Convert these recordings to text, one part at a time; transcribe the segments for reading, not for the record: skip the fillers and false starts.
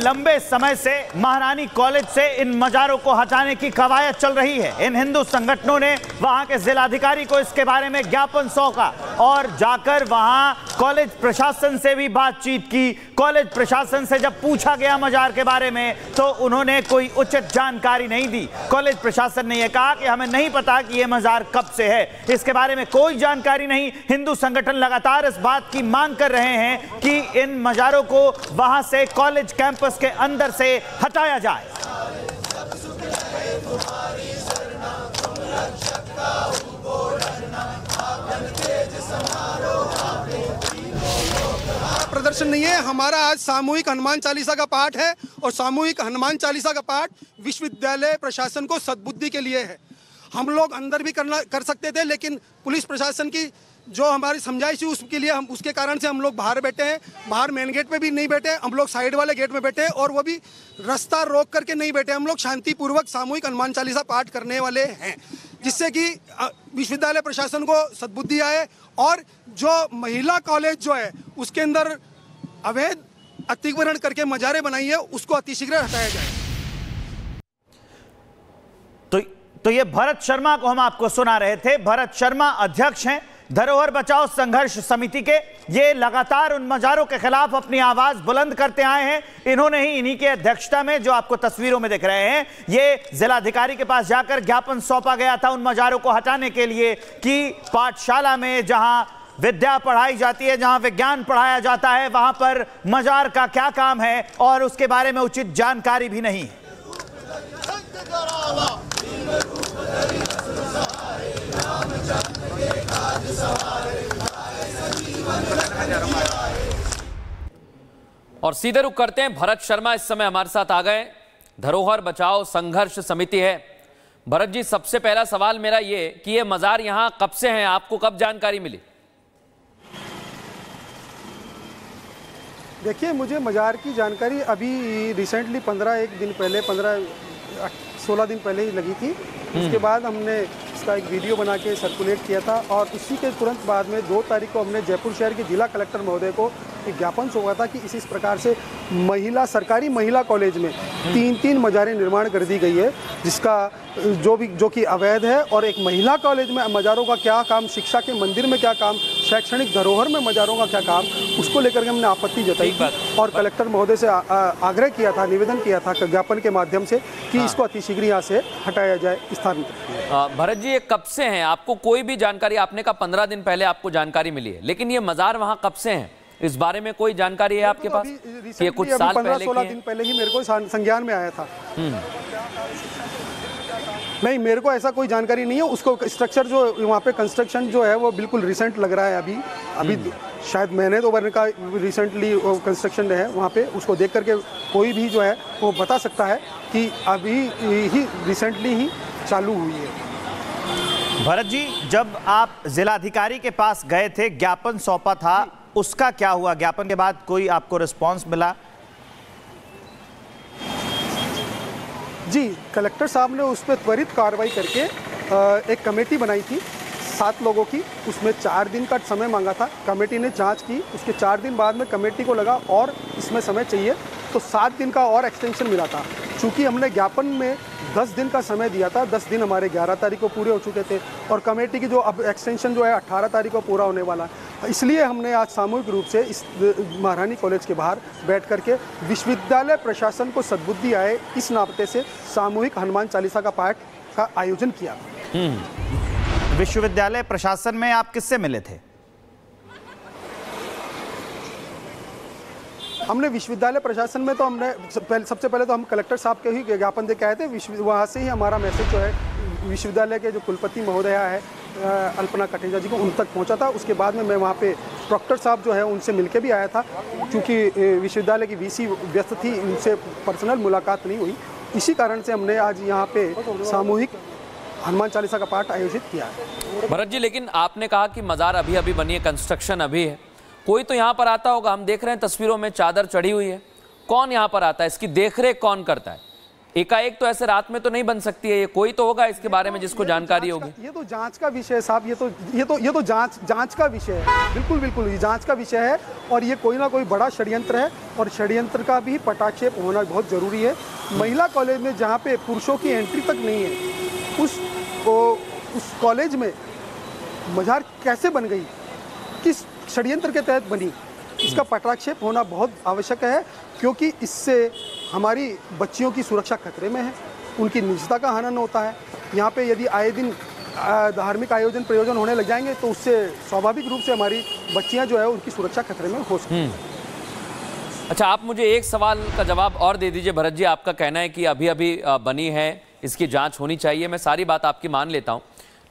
लंबे समय से महारानी कॉलेज से इन मजारों को हटाने की कवायद चल रही है। इन हिंदू संगठनों ने वहां के जिलाधिकारी को इसके बारे में ज्ञापन सौंपा और जाकर वहां कॉलेज प्रशासन से भी बातचीत की। कॉलेज प्रशासन से जब पूछा गया मजार के बारे में तो उन्होंने कोई उचित जानकारी नहीं दी। कॉलेज प्रशासन ने यह कहा कि हमें नहीं पता कि यह मजार कब से है, इसके बारे में कोई जानकारी नहीं। हिंदू संगठन लगातार इस बात की मांग कर रहे हैं कि इन मजारों को वहां से कॉलेज कैंपस के अंदर से हटाया जाए। प्रदर्शन नहीं है हमारा, आज सामूहिक हनुमान चालीसा का पाठ है और सामूहिक हनुमान चालीसा का पाठ विश्वविद्यालय प्रशासन को सद्बुद्धि के लिए है। हम लोग अंदर भी कर सकते थे, लेकिन पुलिस प्रशासन की जो हमारी समझाइश थी उसके लिए हम उसके कारण से हम लोग बाहर बैठे हैं। बाहर मेन गेट पे भी नहीं बैठे, हम लोग साइड वाले गेट में बैठे हैं और वो भी रास्ता रोक करके नहीं बैठे। हम लोग शांतिपूर्वक सामूहिक हनुमान चालीसा पाठ करने वाले हैं, जिससे कि विश्वविद्यालय प्रशासन को सद्बुद्धि आए और जो महिला कॉलेज जो है उसके अंदर अवैध अतिक्रमण करके मजारे बनाई है उसको अतिशीघ्र हटाया जाए। तो ये भरत शर्मा को हम आपको सुना रहे थे। भरत शर्मा अध्यक्ष हैं धरोहर बचाओ संघर्ष समिति के। ये लगातार उन मजारों के खिलाफ अपनी आवाज बुलंद करते आए हैं। इन्होंने ही, इन्हीं की अध्यक्षता में, जो आपको तस्वीरों में दिख रहे हैं, ये जिलाधिकारी के पास जाकर ज्ञापन सौंपा गया था उन मजारों को हटाने के लिए कि पाठशाला में जहां विद्या पढ़ाई जाती है, जहां विज्ञान पढ़ाया जाता है, वहां पर मजार का क्या काम है और उसके बारे में उचित जानकारी भी नहीं है। और सीधे रुख करते हैं, भरत शर्मा इस समय हमारे साथ आ गए। धरोहर बचाओ संघर्ष समिति है। भरत जी, सबसे पहला सवाल मेरा ये कि ये मजार यहां कब से हैं, आपको कब जानकारी मिली? देखिए, मुझे मजार की जानकारी अभी रिसेंटली 16 दिन पहले ही लगी थी। उसके बाद हमने इसका एक वीडियो बना के सर्कुलेट किया था और उसी के तुरंत बाद में 2 तारीख को हमने जयपुर शहर के जिला कलेक्टर महोदय को एक ज्ञापन सौंपा था कि इस प्रकार से सरकारी महिला कॉलेज में 3 मजारें निर्माण कर दी गई है, जिसका जो कि अवैध है। और एक महिला कॉलेज में मजारों का क्या काम, शिक्षा के मंदिर में क्या काम, शैक्षणिक धरोहर में मजारों का क्या काम, उसको लेकर के हमने आपत्ति जताई थी और कलेक्टर महोदय से आग्रह किया था, निवेदन किया था ज्ञापन के माध्यम से कि इसको अतिशीघ्र यहाँ से हटाया जाए, स्थानांतरित। भरत जी, ये कब से हैं? आपको कोई भी जानकारी, आपने कहा 15 दिन पहले आपको जानकारी मिली है, लेकिन ये मजार वहाँ कब से हैं, इस बारे में कोई जानकारी है आपके पास? ये कुछ साल पहले, 15-16 दिन पहले ही मेरे को संज्ञान में आया था। नहीं, मेरे को ऐसा कोई जानकारी नहीं है। उसको स्ट्रक्चर जो वहाँ पे कंस्ट्रक्शन जो है वो बिल्कुल रिसेंट लग रहा है। अभी शायद महीने 2 महीने का रिसेंटली कंस्ट्रक्शन है वहाँ पे। उसको देख करके कोई भी जो है वो बता सकता है कि अभी ही रिसेंटली ही चालू हुई है। भरत जी, जब आप जिलाधिकारी के पास गए थे, ज्ञापन सौंपा था, उसका क्या हुआ? ज्ञापन के बाद कोई आपको रिस्पांस मिला? जी, कलेक्टर साहब ने उस पर त्वरित कार्रवाई करके एक कमेटी बनाई थी 7 लोगों की। उसमें 4 दिन का समय मांगा था। कमेटी ने जांच की, उसके 4 दिन बाद में कमेटी को लगा और इसमें समय चाहिए, तो 7 दिन का और एक्सटेंशन मिला था। चूँकि हमने ज्ञापन में 10 दिन का समय दिया था, 10 दिन हमारे 11 तारीख को पूरे हो चुके थे और कमेटी की जो अब एक्सटेंशन जो है 18 तारीख को पूरा होने वाला है। इसलिए हमने आज सामूहिक रूप से इस महारानी कॉलेज के बाहर बैठ करके विश्वविद्यालय प्रशासन को सद्बुद्धि आए, इस नाते से सामूहिक हनुमान चालीसा का पाठ का आयोजन किया। विश्वविद्यालय प्रशासन में आप किससे मिले थे? हमने विश्वविद्यालय प्रशासन में तो हमने सबसे पहले तो हम कलेक्टर साहब के ही ज्ञापन दे के आए थे। वहाँ से ही हमारा मैसेज जो है विश्वविद्यालय के जो कुलपति महोदया है अल्पना कटेजा जी को, उन तक पहुंचा था। उसके बाद में मैं वहाँ पे प्रॉक्टर साहब जो है उनसे मिलके भी आया था, क्योंकि विश्वविद्यालय की वीसी व्यस्त थी, उनसे पर्सनल मुलाकात नहीं हुई। इसी कारण से हमने आज यहाँ पे सामूहिक हनुमान चालीसा का पाठ आयोजित किया है। भरत जी, लेकिन आपने कहा कि मजार अभी अभी बनी है, कंस्ट्रक्शन अभी है, कोई तो यहाँ पर आता होगा। हम देख रहे हैं तस्वीरों में चादर चढ़ी हुई है, कौन यहाँ पर आता है, इसकी देखरेख कौन करता है? एकाएक तो ऐसे रात में तो नहीं बन सकती है, ये कोई तो होगा इसके बारे में जिसको जानकारी होगी। ये तो जांच का विषय है साहब, ये तो जांच का विषय है, बिल्कुल बिल्कुल ये जांच का विषय है। और ये कोई ना कोई बड़ा षड्यंत्र है और षड्यंत्र का भी पटाक्षेप होना बहुत ज़रूरी है। महिला कॉलेज में जहाँ पे पुरुषों की एंट्री तक नहीं है, उस कॉलेज में मजार कैसे बन गई, किस षड्यंत्र के तहत बनी, इसका पटाक्षेप होना बहुत आवश्यक है, क्योंकि इससे हमारी बच्चियों की सुरक्षा खतरे में है, उनकी निजता का हनन होता है। यहाँ पे यदि आए दिन धार्मिक आयोजन प्रयोजन होने लग जाएंगे तो उससे स्वाभाविक रूप से हमारी बच्चियाँ जो है उनकी सुरक्षा खतरे में हो सकती है। अच्छा, आप मुझे एक सवाल का जवाब और दे दीजिए भरत जी। आपका कहना है कि अभी अभी बनी है, इसकी जांच होनी चाहिए, मैं सारी बात आपकी मान लेता हूँ,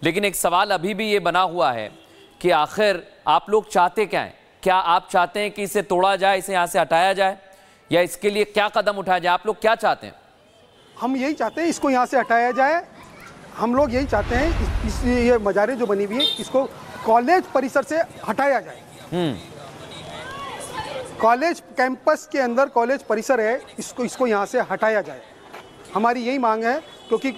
लेकिन एक सवाल अभी भी ये बना हुआ है कि आखिर आप लोग चाहते क्या हैं? क्या आप चाहते हैं कि इसे तोड़ा जाए, इसे यहाँ से हटाया जाए, या इसके लिए क्या कदम उठाया जाए? आप लोग क्या चाहते हैं? हम यही चाहते हैं इसको यहाँ से हटाया जाए। हम लोग यही चाहते हैं ये मजारें जो बनी हुई है इसको कॉलेज परिसर से हटाया जाए। कॉलेज कैंपस के अंदर कॉलेज परिसर है, इसको यहाँ से हटाया जाए, हमारी यही मांग है। क्योंकि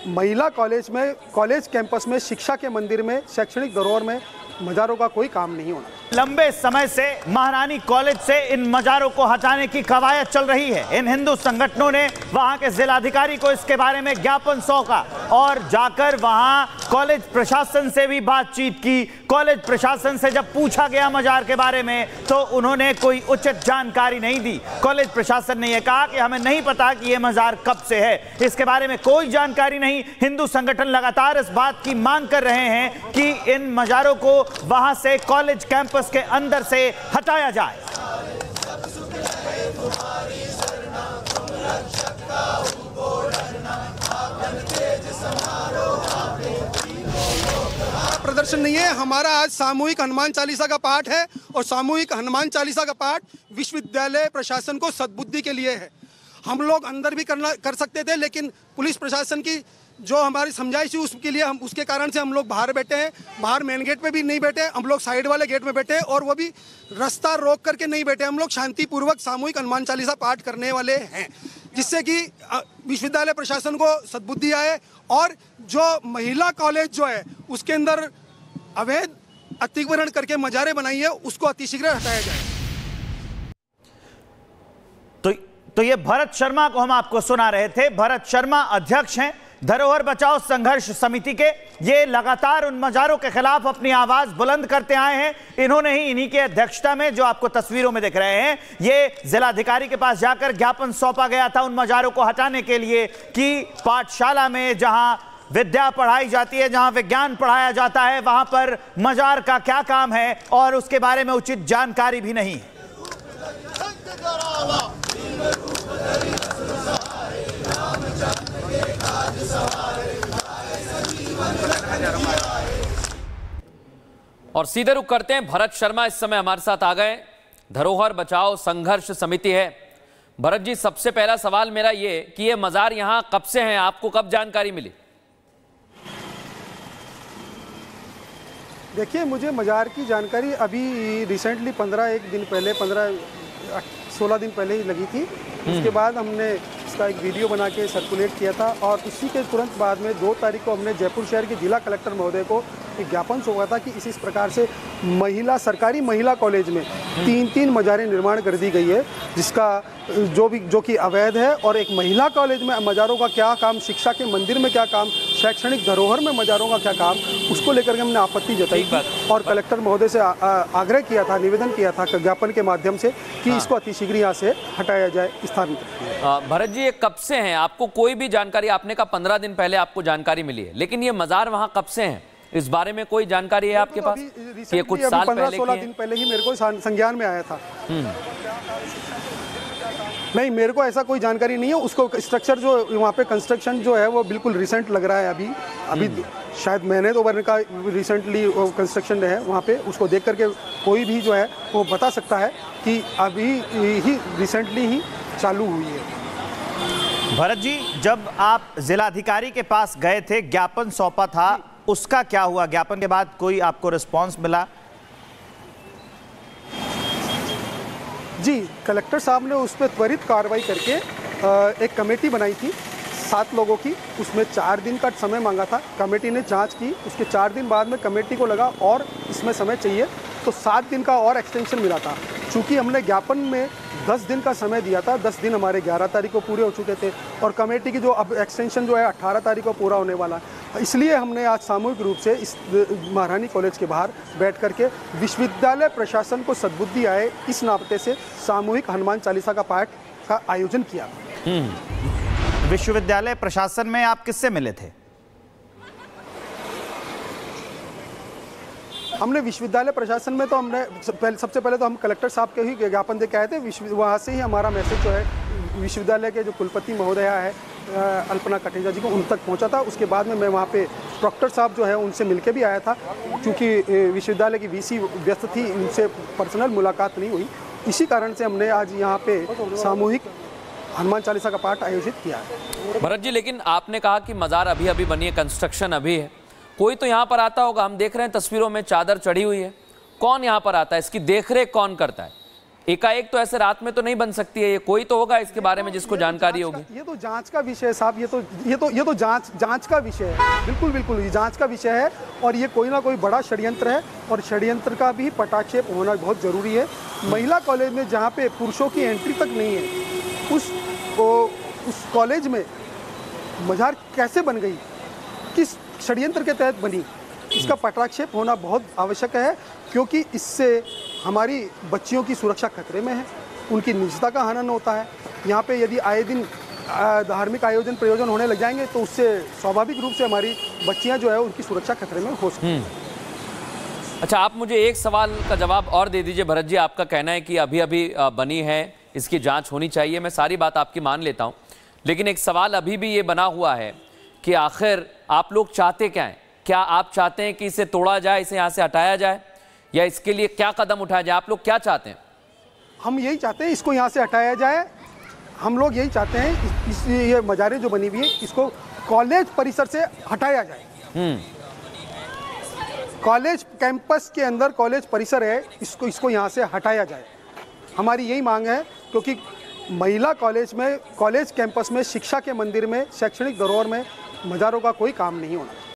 महिला कॉलेज में, कॉलेज कैंपस में, शिक्षा के मंदिर में, शैक्षणिक धरोहर में मजारों का कोई काम नहीं होना। लंबे समय से महारानी कॉलेज से इन मजारों को हटाने की कवायद चल रही है। इन हिंदू संगठनों ने वहां के जिलाधिकारी को इसके बारे में ज्ञापन सौंपा और जाकर वहां कॉलेज प्रशासन से भी बातचीत की। कॉलेज प्रशासन से जब पूछा गया मजार के बारे में तो उन्होंने कोई उचित जानकारी नहीं दी। कॉलेज प्रशासन ने यह कहा कि हमें नहीं पता कि यह मजार कब से है, इसके बारे में कोई जानकारी नहीं। हिंदू संगठन लगातार इस बात की मांग कर रहे हैं कि इन मजारों को वहां से कॉलेज कैंपस के अंदर से हटाया जाए। प्रदर्शन नहीं है हमारा, आज सामूहिक हनुमान चालीसा का पाठ है और सामूहिक हनुमान चालीसा का पाठ विश्वविद्यालय प्रशासन को सद्बुद्धि के लिए है। हम लोग अंदर भी कर सकते थे, लेकिन पुलिस प्रशासन की जो हमारी समझाइश है उसके लिए हम उसके कारण से हम लोग बाहर बैठे हैं। बाहर मेन गेट पे भी नहीं बैठे, हम लोग साइड वाले गेट में बैठे हैं और वो भी रास्ता रोक करके नहीं बैठे। हम लोग शांतिपूर्वक सामूहिक हनुमान चालीसा पाठ करने वाले हैं, जिससे कि विश्वविद्यालय प्रशासन को सद्बुद्धि आए और जो महिला कॉलेज जो है उसके अंदर अवैध अतिक्रमण करके मजारें बनाई है उसको अतिशीघ्र हटाया जाए। तो ये भरत शर्मा को हम आपको सुना रहे थे। भरत शर्मा अध्यक्ष हैं धरोहर बचाओ संघर्ष समिति के। ये लगातार उन मजारों के खिलाफ अपनी आवाज बुलंद करते आए हैं। इन्होंने ही, इन्हीं की अध्यक्षता में, जो आपको तस्वीरों में दिख रहे हैं, ये जिलाधिकारी के पास जाकर ज्ञापन सौंपा गया था उन मजारों को हटाने के लिए कि पाठशाला में जहां विद्या पढ़ाई जाती है, जहां विज्ञान पढ़ाया जाता है, वहां पर मजार का क्या काम है और उसके बारे में उचित जानकारी भी नहीं है। और सीधे रुख करते हैं, भरत शर्मा इस समय हमारे साथ आ गए। धरोहर बचाओ संघर्ष समिति है। भरत जी, सबसे पहला सवाल मेरा ये कि ये मजार यहां कब से हैं, आपको कब जानकारी मिली? देखिए, मुझे मजार की जानकारी अभी रिसेंटली 16 दिन पहले ही लगी थी। उसके बाद हमने इसका एक वीडियो बना के सर्कुलेट किया था और उसी के तुरंत बाद में 2 तारीख को हमने जयपुर शहर के जिला कलेक्टर महोदय को एक ज्ञापन सौंपा था कि इस प्रकार से सरकारी महिला कॉलेज में 3 मजारें निर्माण कर दी गई है, जिसका जो कि अवैध है। और एक महिला कॉलेज में मजारों का क्या काम, शिक्षा के मंदिर में क्या काम, शैक्षणिक धरोहर में मजारों का क्या काम, उसको लेकर के हमने आपत्ति जताई और कलेक्टर महोदय से आग्रह किया था, निवेदन किया था ज्ञापन के माध्यम से कि इसको अतिशीघ्र यहाँ से हटाया जाए, स्थानांतरित। भरत जी, ये कब से हैं? आपको कोई भी जानकारी, आपने कहा 15 दिन पहले आपको जानकारी मिली है, लेकिन ये मजार वहाँ कब से हैं, इस बारे में कोई जानकारी है आपके पास? ये कुछ साल 15-16 दिन पहले ही मेरे को संज्ञान में आया था। नहीं, मेरे को ऐसा कोई जानकारी नहीं है। उसको स्ट्रक्चर जो वहाँ पे कंस्ट्रक्शन जो है वो बिल्कुल रिसेंट लग रहा है। अभी शायद महीने 2 महीने का रिसेंटली कंस्ट्रक्शन है वहाँ पे। उसको देख करके कोई भी जो है वो बता सकता है कि अभी ही रिसेंटली ही चालू हुई है। भरत जी, जब आप जिलाधिकारी के पास गए थे, ज्ञापन सौंपा था, उसका क्या हुआ? ज्ञापन के बाद कोई आपको रिस्पांस मिला? जी, कलेक्टर साहब ने उस पर त्वरित कार्रवाई करके एक कमेटी बनाई थी 7 लोगों की, उसमें 4 दिन का समय मांगा था। कमेटी ने जांच की, उसके 4 दिन बाद में कमेटी को लगा और इसमें समय चाहिए, तो 7 दिन का और एक्सटेंशन मिला था। चूँकि हमने ज्ञापन में 10 दिन का समय दिया था, 10 दिन हमारे 11 तारीख को पूरे हो चुके थे और कमेटी की जो अब एक्सटेंशन जो है 18 तारीख को पूरा होने वाला है। इसलिए हमने आज सामूहिक रूप से इस महारानी कॉलेज के बाहर बैठ करके विश्वविद्यालय प्रशासन को सद्बुद्धि आए इस नाते से सामूहिक हनुमान चालीसा का पाठ का आयोजन किया। विश्वविद्यालय प्रशासन में आप किससे मिले थे? हमने विश्वविद्यालय प्रशासन में तो हमने सबसे पहले तो हम कलेक्टर साहब के ही ज्ञापन दे के आए थे। वहाँ से ही हमारा मैसेज जो है विश्वविद्यालय के जो कुलपति महोदया है अल्पना कटेजा जी को उन तक पहुँचा था। उसके बाद में मैं वहाँ पे प्रॉक्टर साहब जो है उनसे मिलके भी आया था, क्योंकि विश्वविद्यालय की वीसी व्यस्त थी, उनसे पर्सनल मुलाकात नहीं हुई। इसी कारण से हमने आज यहाँ पे सामूहिक हनुमान चालीसा का पाठ आयोजित किया है। भरत जी, लेकिन आपने कहा कि मज़ार अभी अभी बनी है, कंस्ट्रक्शन अभी है, कोई तो यहाँ पर आता होगा। हम देख रहे हैं तस्वीरों में चादर चढ़ी हुई है, कौन यहाँ पर आता है? इसकी देखरेख कौन करता है? एकाएक तो ऐसे रात में तो नहीं बन सकती है, ये कोई तो होगा इसके बारे में जिसको जानकारी होगी। ये तो जांच का विषय है साहब, ये तो जांच का विषय है। बिल्कुल ये जांच का विषय है और ये कोई ना कोई बड़ा षड्यंत्र है और षड्यंत्र का भी पटाक्षेप होना बहुत जरूरी है। महिला कॉलेज में जहाँ पे पुरुषों की एंट्री तक नहीं है, उस कॉलेज में मजार कैसे बन गई, किस षड्यंत्र के तहत बनी, इसका पटाक्षेप होना बहुत आवश्यक है, क्योंकि इससे हमारी बच्चियों की सुरक्षा खतरे में है, उनकी निजता का हनन होता है। यहाँ पे यदि आए दिन धार्मिक आयोजन प्रयोजन होने लग जाएंगे तो उससे स्वाभाविक रूप से हमारी बच्चियाँ जो है उनकी सुरक्षा खतरे में हो सकती है। अच्छा, आप मुझे एक सवाल का जवाब और दे दीजिए भरत जी। आपका कहना है कि अभी अभी बनी है, इसकी जांच होनी चाहिए, मैं सारी बात आपकी मान लेता हूँ, लेकिन एक सवाल अभी भी ये बना हुआ है कि आखिर आप लोग चाहते क्या हैं? क्या आप चाहते हैं कि इसे तोड़ा जाए, इसे यहाँ से हटाया जाए, या इसके लिए क्या कदम उठाया जाए? आप लोग क्या चाहते हैं? हम यही चाहते हैं, इसको यहाँ से हटाया जाए। हम लोग यही चाहते हैं ये मजारें जो बनी हुई है इसको कॉलेज परिसर से हटाया जाए। कॉलेज कैंपस के अंदर कॉलेज परिसर है, इसको यहाँ से हटाया जाए। हमारी यही मांग है, क्योंकि महिला कॉलेज में, कॉलेज कैंपस में, शिक्षा के मंदिर में, शैक्षणिक धरोहर में मजारों का कोई काम नहीं होना।